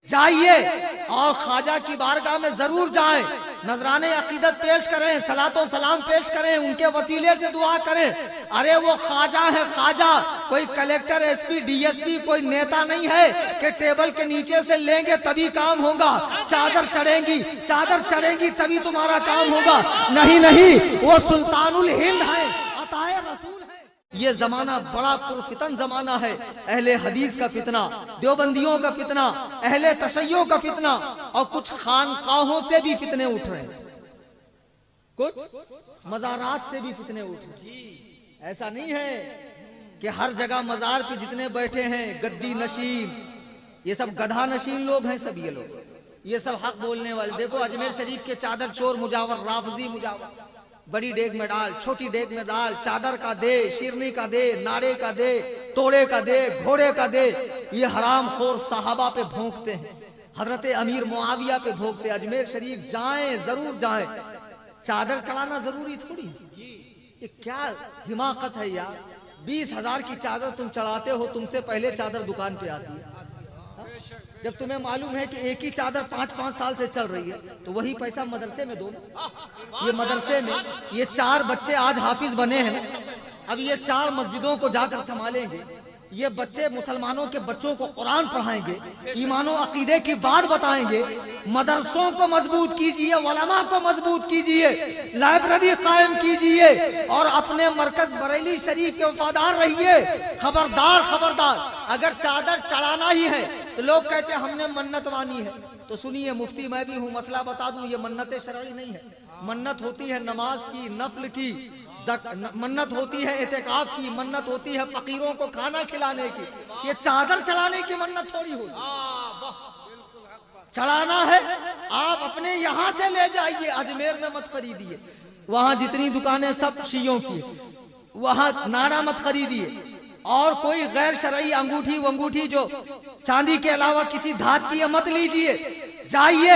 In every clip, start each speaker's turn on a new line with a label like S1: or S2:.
S1: جائیے اور خواجہ کی بارگاہ میں ضرور جائیں، نذران عقیدت پیش کریں، صلاۃ و سلام پیش کریں، ان کے وسیلے سے دعا کریں۔ ارے وہ خواجہ ہے خواجہ، کوئی collector, S P, D S P, کوئی نیتا نہیں ہے کہ ٹیبل کے نیچے سے لیں گے تبھی کام ہوگا، چادر چڑھیں گی تبھی تمہارا کام ہوگا۔ نہیں نہیں، وہ سلطان الہند ہے، عطائے رسول ہے۔ یہ زمانہ بڑا پرفتن زمانہ ہے، اہل حدیث کا فتنہ، دیوبندیوں کا فتنہ، اہل تشیع کا فتنہ، اور کچھ خانقاہوں سے بھی فتنے اٹھ رہے ہیں، کچھ مزارات سے بھی فتنے اٹھ رہے ہیں۔ ایسا نہیں ہے کہ ہر جگہ مزار پہ جتنے بیٹھے ہیں گدی نشین، یہ سب گدھا نشین لوگ ہیں، سب یہ سب حق بولنے والے۔ دیکھو اجمیر شریف کے چادر چور مجاور، رافضی مجاور، بڑی ڈیگ میں ڈال، چھوٹی ڈیگ میں ڈال، چادر کا دے، شیرنی کا دے، ناڑے کا دے، توڑے کا دے، گھوڑے کا دے، یہ حرام خور صحابہ پہ بھونکتے ہیں، حضرت امیر معاویہ پہ بھونکتے ہیں۔ اجمیر شریف جائیں، ضرور جائیں۔ چادر چڑھانا ضروری تھوڑی، یہ کیا حماقت ہے یار۔ 20,000 کی چادر تم چڑھاتے ہو، تم سے پہلے چادر دکان پہ آتی ہے۔ جب تمہیں معلوم ہے کہ ایک ہی چادر 5 سال سے چل رہی ہے تو وہی پیسہ مدرسے میں دو۔ یہ مدرسے میں یہ 4 بچے آج حافظ بنے ہیں، اب یہ 4 مسجدوں کو جا کر سنبھالیں گے، یہ بچے مسلمانوں کے بچوں کو قرآن پڑھائیں گے، ایمان و عقیدے کی بات بتائیں گے۔ مدرسوں کو مضبوط کیجئے، علماء کو مضبوط کیجئے، لائبریری قائم کیجئے، اور اپنے مرکز بریلی شریف کے وفادار رہیے۔ خبردار خبردار، اگر چادر چڑھانا ہی ہے تو لوگ کہتے ہیں ہم نے منت مانی ہے، تو سنیے مفتی میں بھی ہوں، مسئلہ بتا دوں، یہ منت شرعی نہیں ہے۔ منت ہوتی ہے نماز کی، نفل کی، منت ہوتی ہے اعتکاف کی، منت ہوتی ہے فقیروں کو کھانا کھلانے کی۔ یہ چادر چڑھانے کی منت تھوڑی ہوتی۔ چڑھانا ہے آپ اپنے یہاں سے لے جائیے، اجمیر میں مت خریدیے، وہاں جتنی دکانیں سب شیعوں کی، وہاں ناڑا مت خریدیے، اور کوئی غیر شرعی انگوٹھی جو چاندی کے علاوہ کسی دھات کی مت لیجئے۔ جائیے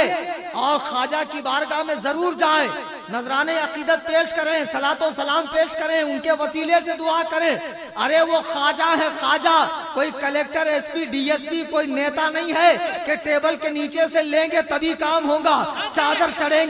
S1: اور خواجہ کی بارگاہ میں ضرور جائیں، نذران عقیدت پیش کریں، صلاۃ و سلام پیش کریں، ان کے وسیلے سے دعا کریں۔ ارے وہ خواجہ ہے خواجہ، کوئی collector, S P, D S P, کوئی نیتا نہیں ہے کہ ٹیبل کے نیچے سے لیں گے تبھی کام ہوگا، چادر چڑھیں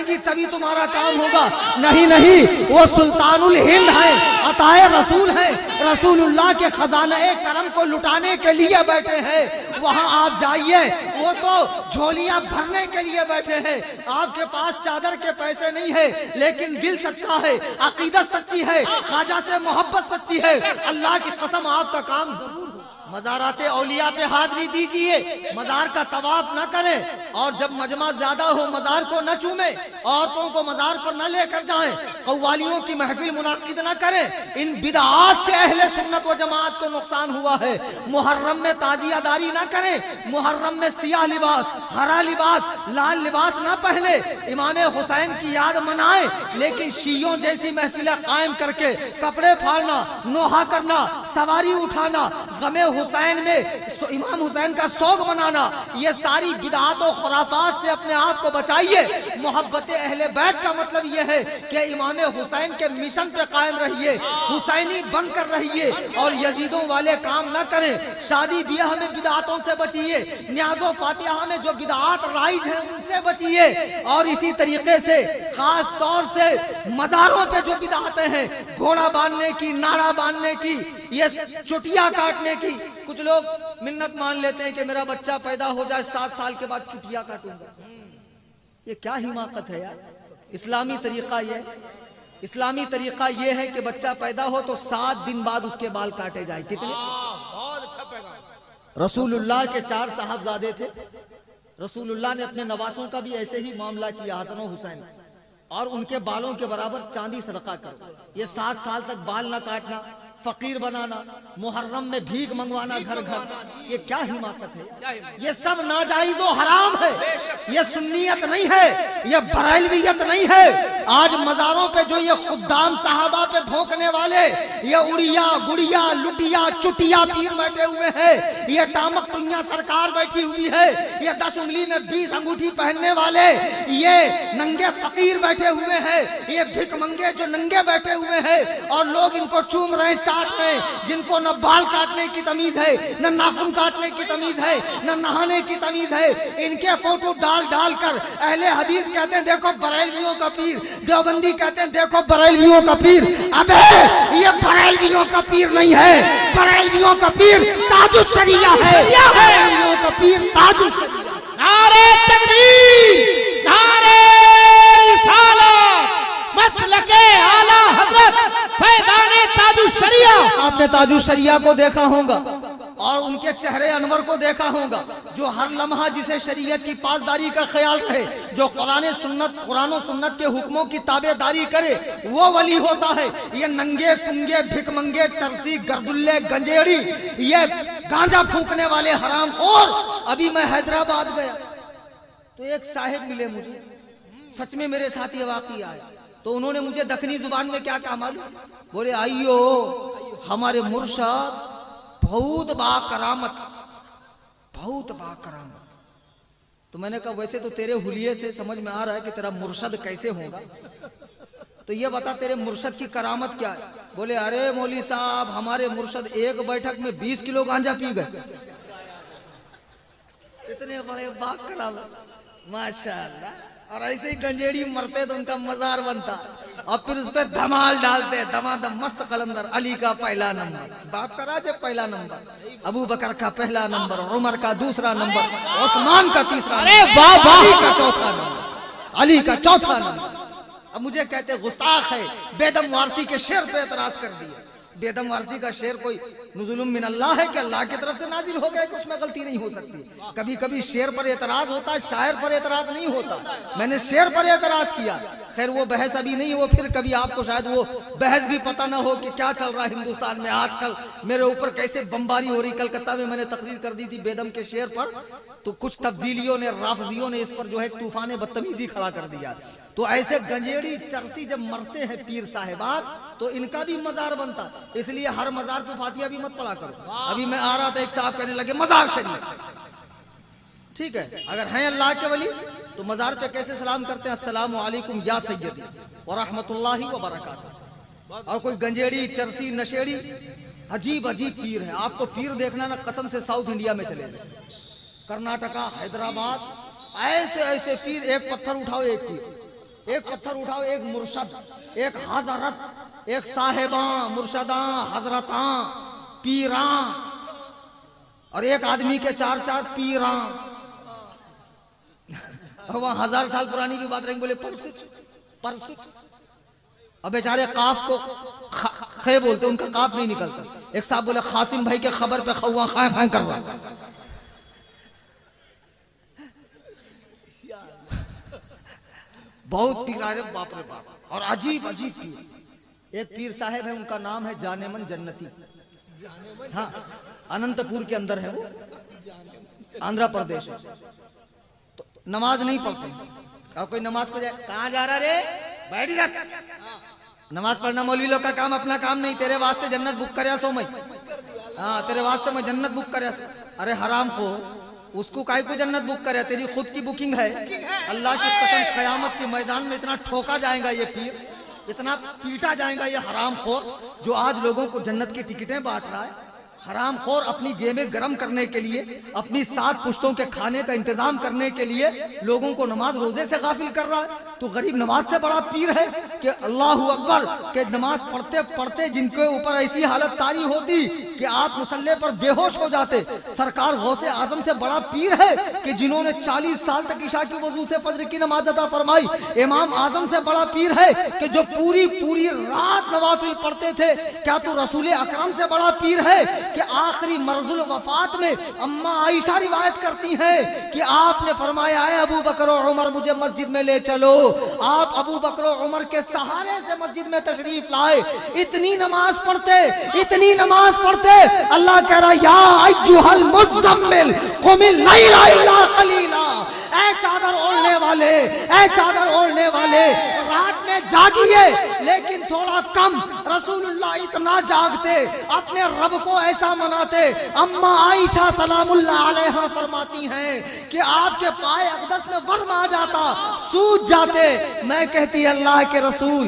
S1: گی تبھی تمہارا کام ہوگا۔ نہیں نہیں، وہ سلطان الہند ہے، عطائے رسول ہے، رسول اللہ کے خزانہ کرم کو لٹانے کے لیے بیٹھے ہیں۔ وہاں آپ جائیے، وہ تو جھولیاں بھرنے کے لیے بیٹھے ہیں۔ آپ کے پاس چادر کے پیسے نہیں ہے، لیکن دل سچا ہے، عقیدت سچی ہے، خواجہ سے محبت سچی ہے، اللہ کی قسم آپ کا کام ضرور ہو۔ مزارات اولیاء پہ حاضری دیجئے، مزار کا طواف نہ کریں، اور جب مجمع زیادہ ہو مزار کو نہ چومیں، عورتوں کو مزار پر نہ لے کر جائیں، قوالیوں کی محفل منعقد نہ کریں۔ ان بدعات سے اہل سنت و جماعت کو نقصان ہوا ہے۔ محرم میں تعزیہ داری نہ کریں، محرم میں سیاہ لباس، ہرا لباس، لال لباس نہ پہنے، امام حسین کی یاد منائیں، لیکن شیعوں جیسی محفلیں قائم کر کے کپڑے پھاڑنا، نوحہ کرنا، سواری اٹھانا، غم حسین میں امام حسین کا سوگ منانا، یہ ساری بدعات و خرافات سے اپنے آپ کو بچائیے۔ محبت اہل بیت کا مطلب یہ ہے کہ امام حسین کے مشن پہ قائم رہیے، حسینی بن کر رہیے، اور یزیدوں والے کام نہ کریں۔ شادی بیاہ میں بدعاتوں سے بچیے، نیاز و فاتحہ میں جو بدعات رائج ہیں ان سے بچیے، اور اسی طریقے سے خاص طور سے مزاروں پہ جو بدعاتیں ہیں، گھوڑا باندھنے کی، ناڑا باندھنے کی، یہ چٹیا کاٹنے کی۔ کچھ لوگ منت مان لیتے ہیں کہ میرا بچہ پیدا ہو جائے 7 سال کے بعد چٹیا کاٹوں گا۔ یہ کیا حماقت ہے یار۔ اسلامی طریقہ یہ ہے کہ بچہ پیدا ہو تو 7 دن بعد اس کے بال کاٹے جائیں۔ کتنے؟ رسول اللہ کے 4 صاحبزادے تھے، رسول اللہ نے اپنے نواسوں کا بھی ایسے ہی معاملہ کیا، حسن و حسین، اور ان کے بالوں کے برابر چاندی صدقہ کرو۔ یہ 7 سال تک بال نہ کاٹنا، فقیر بنانا، محرم میں بھیک منگوانا گھر گھر، یہ کیا حماقت ہے؟ یہ سب ناجائز و حرام ہے، یہ سنیت نہیں ہے، یہ بریلویت نہیں ہے۔ آج مزاروں پہ جو یہ خدام صحابہ پہ بھونکنے والے، یہ اڑیا گڑیا لٹیا چٹیا پیر بیٹھے ہوئے ہیں، یہ ٹامک ٹنیا سرکار بیٹھی ہوئی ہے، یہ 10 انگلی میں 20 انگوٹھی پہننے والے، یہ ننگے فقیر بیٹھے ہوئے ہیں، یہ بھک منگے جو ننگے بیٹھے ہوئے ہیں، اور لوگ ان کو چوم رہے ہیں، چاٹ رہے ہیں جن کو نہ بال کاٹنے کی تمیز ہے، نہ ناخن کاٹنے کی تمیز ہے، نہ نہانے کی تمیز ہے، ان کے فوٹو ڈال ڈال کر اہل حدیث کہتے ہیں دیکھو بریلویوں کا پیر، دیوبندی کہتے ہیں دیکھو بریلویوں کا پیر۔ ابے یہ بریلویوں کا پیر نہیں ہے، بریلویوں کا پیر تاج الشریعہ ہے، بریلویوں کا پیر تاج الشریعہ۔
S2: نعرہ تکبیر، نعرہ رسالت، مسلک اعلی حضرت فیضان تاج الشریعہ۔
S1: آپ نے تاج الشریعہ کو دیکھا ہوگا اور ان کے چہرے انور کو دیکھا ہوگا، جو ہر لمحہ جسے شریعت کی پاسداری کا خیال رہے، جو قرآن و سنت کے حکموں کی تابع داری کرے، وہ ولی ہوتا ہے۔ یہ ننگے پنگے بھک منگے چرسی گردلے گنجیڑی، یہ گانجا پھونکنے والے حرام خور۔ ابھی میں حیدرآباد گیا تو ایک صاحب ملے مجھے، سچ میں میرے ساتھ یہ واقعہ آیا، تو انہوں نے مجھے دکنی زبان میں کیا کہا معلوم؟ بولے آئیو ہمارے مرشد بہت با کرامت، بہت با کرامت۔ تو میں نے کہا ویسے تو تیرے حلیے سے سمجھ میں آ رہا ہے کہ تیرا مرشد کیسے ہوگا، تو یہ بتا تیرے مرشد کی کرامت کیا ہے؟ بولے ارے مولوی صاحب ہمارے مرشد ایک بیٹھک میں 20 کلو گانجا پی گئے۔ اتنے بڑے با کرامت، ماشاءاللہ۔ اور ایسے ہی گنجیڑی مرتے تو ان کا مزار بنتا اور پھر اس پہ دھمال ڈالتے، دمادم مست قلندر، علی کا پہلا نمبر، باپ کا راج پہلا نمبر، ابو بکر کا پہلا نمبر، عمر کا دوسرا نمبر، عثمان کا تیسرا نمبر، علی کا چوتھا نمبر، علی کا چوتھا نمبر۔ اب مجھے کہتے گستاخ ہے، بیدم وارسی کے شعر پہ اعتراض کر دیا۔ بیدم وارسی کا شعر کوئی نزول من اللہ ہے کہ اللہ کی طرف سے نازل ہو گئے کہ اس میں غلطی نہیں ہو سکتی؟ کبھی کبھی شعر پر اعتراض ہوتا ہے، شاعر پر اعتراض نہیں ہوتا۔ میں نے شعر پر اعتراض کیا، خیر وہ بحث ابھی نہیں ہو، پھر کبھی آپ کو شاید وہ بحث بھی پتہ نہ ہو کہ کیا چل رہا ہے ہندوستان میں آج کل، میرے اوپر کیسے بمباری ہو رہی۔ کلکتہ میں نے تقریر کر دی تھی بیدم کے شعر پر، تو کچھ تفضیلیوں نے، رافضیوں نے اس پر جو ہے طوفان بدتمیزی کھڑا کر دیا۔ تو ایسے گنجیڑی چرسی جب مرتے ہیں پیر صاحبات تو ان کا بھی مزار بنتا، اس لیے ہر مزار پہ فاتحہ بھی مت پڑھا کرو۔ ابھی میں آ رہا تھا، ایک صاحب کہنے لگے مزار شریف، ٹھیک ہے اگر ہیں اللہ کے ولی تو مزار پہ کیسے سلام کرتے ہیں؟ السلام علیکم یا سیدی ورحمۃ اللہ وبرکاتہ۔ اور کوئی گنجیڑی چرسی نشیڑی عجیب عجیب پیر ہے۔ آپ کو پیر دیکھنا نا قسم سے ساؤتھ انڈیا میں چلے جائیں، کرناٹکا، حیدرآباد، ایسے ایسے پیر۔ ایک پتھر اٹھاؤ ایک پیر، ایک پتھر اٹھاؤ ایک مرشد، ایک حضرت، ایک صاحباں، مرشداں، حضرتاں، پیراں، اور ایک آدمی کے 4 پیراں۔ وہاں 1000 سال پرانی بھی بات رہیں گے، بولے پرسچ۔ اب بیچارے قاف کو خے بولتے، ان کا قاف نہیں نکلتا۔ ایک صاحب بولے قاسم بھائی کے خبر پہ خواں خائیں خائیں کر رہا۔ بہت پیر آرے باپ رے باپ، اور عجیب عجیب پیر۔ ایک پیر صاحب ہے، ان کا نام ہے جانے من جنتی، ہاں اننت پور کے اندر ہے، وہ آندھرا پردیش ہے۔ تو نماز نہیں پڑھتے، اور کوئی نماز کو جائے کہاں جا رہا رے، بیٹھ جا۔ نماز پڑھنا مولوی لوگ کا کام، اپنا کام نہیں۔ تیرے واسطے جنت بک کریا سو میں، ہاں تیرے واسطے میں جنت بک کریا سو۔ ارے حرام خور، اس کو کائے کو جنت بک کرے؟ تیری خود کی بکنگ ہے۔ اللہ کی قسم قیامت کے میدان میں اتنا ٹھوکا جائے گا یہ پیر، اتنا پیٹا جائے گا یہ حرام خور، جو آج لوگوں کو جنت کی ٹکٹیں بانٹ رہا ہے۔ حرام خور اپنی جیبیں گرم کرنے کے لیے، اپنی 7 پشتوں کے کھانے کا انتظام کرنے کے لیے لوگوں کو نماز روزے سے غافل کر رہا ہے۔ تو غریب نماز سے بڑا پیر ہے کہ اللہ اکبر، کہ نماز پڑھتے پڑھتے جن کے اوپر ایسی حالت طاری ہوتی کہ آپ مصلی پر بے ہوش ہو جاتے۔ سرکار غوث اعظم سے بڑا پیر ہے کہ جنہوں نے 40 سال تک عشاء کی وضو سے فجر کی نماز ادا فرمائی۔ امام اعظم سے بڑا پیر ہے کہ جو پوری رات نوافل پڑھتے تھے۔ کیا تو رسول اکرم سے بڑا پیر ہے کہ آخری مرض الوفات میں اماں عائشہ روایت کرتی ہیں کہ آپ نے فرمایا اے ابو بکر و عمر مجھے مسجد میں لے چلو۔ آپ ابو بکر و عمر کے سہارے سے مسجد میں تشریف لائے، اتنی نماز پڑھتے، اتنی نماز پڑھتے، اللہ کہہ رہا یا ایھا المزمل قم اللیل الا قلیلا، اے چادر اوڑھنے والے، اے چادر اوڑھنے والے، رات میں جاگیے لیکن تھوڑا کم۔ رسول اللہ اتنا جاگتے، اپنے رب کو ایسا مناتے۔ اماں عائشہ سلام اللہ علیہا فرماتی ہیں کہ آپ کے پائے اقدس میں ورم آ جاتا، سوج جاتے۔ میں کہتی اللہ کے رسول